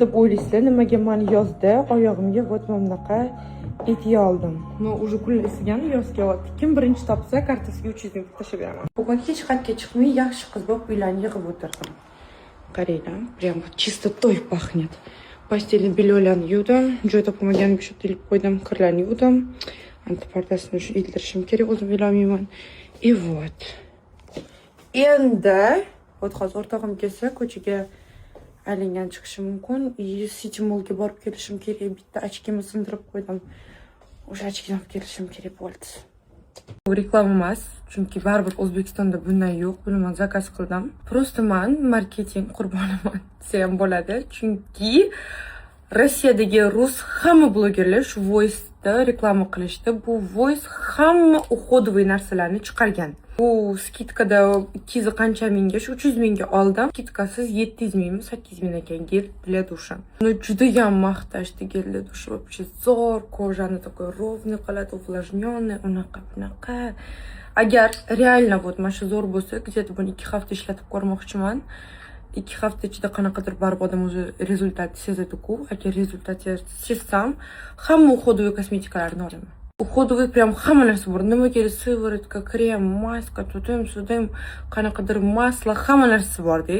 deb o'ylaysizlar, nimaga meni yozda oyog'imga вот mana bunaqa etik oldim. Men уже kunlar isigan yozga oldik. Kim birinchi topsa kartasiga 300 ming tashlab beraman. Bugun hech qayerga chiqmay yaxshi qiz bo'lib uylanib yig'ib o'tirdim. Qaranglar, прям чисто to'y пахнет. Постельный belyonlarni yuvdim, joy topolmaganim shu ilib qo'ydim, kirlarni yuvdim. Antipartasini shu ildirishim kerak, o'zim ilolmayman. И вот. Endi hozir o'rtog'im kelsa, ko'chaga aylangan chiqishim mumkin. City Mallga borib kelishim kerak. Bitta ochkimni sindirib qo'ydim. O'sha ochkini olib kelishim kerak bo'ldi. Bu reklama emas, chunki baribir O'zbekistonda bunday yo'q. Buni men zakaz qildim. Просто men marketing qurboniman desam bo'ladi, chunki Rossiyadagi rus hamma blogerlar shu Voice'da reklama qilishdi. Bu Voice hamma uходовый narsalarni chiqargan. Bu skidkada 200 qancha mingga, shu 300 mingga oldim. Skidkasiz 700 mingmi, 800 ming ekan gel для душа. Uni juda ham maqtashdi gel для душа. Вообще zo'r, kojani такой ровный qiladi, увлажненный, unaqa. Agar реально вот mana shu zo'r bo'lsa, где-то buni 2 hafta ishlatib ko'rmoqchiman. 2 hafta ichida qanaqadir baribir odam o'zi rezultat sezadi-ku. Agar rezultat sezsam, hamma uходовый kosmetikalarni olaman. Uходовый прям hamma narsa bor. Nimaga sivoritka, krem, maska, tudim, qanaqadir masla, hamma narsa bor-da.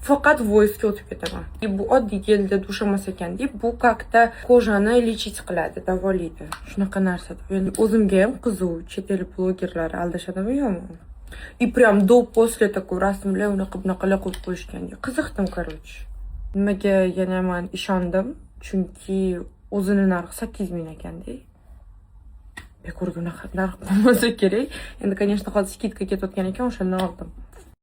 Faqat Voice'ga o'tib ketaman. Bu oddiy gelda dush emas ekan, deb bu как-то kojani lechit qiladi, davolaydi. Shunaqa narsa. Endi o'zimga ham qiziq, chet el blogerlari aldashadimi yo'qmi? И прям до-после такой rasmlar bunaqa qo'yib qo'yishgan. Qiziqdim, короче. Nimaga yana men ishondim? Chunki o'zini narxi 800 ming ekan-da. Bekorga unaqa narx bo'lmasa kerak. Endi, конечно, hozir skidka ketayotgan ekan, o'shandan oldim.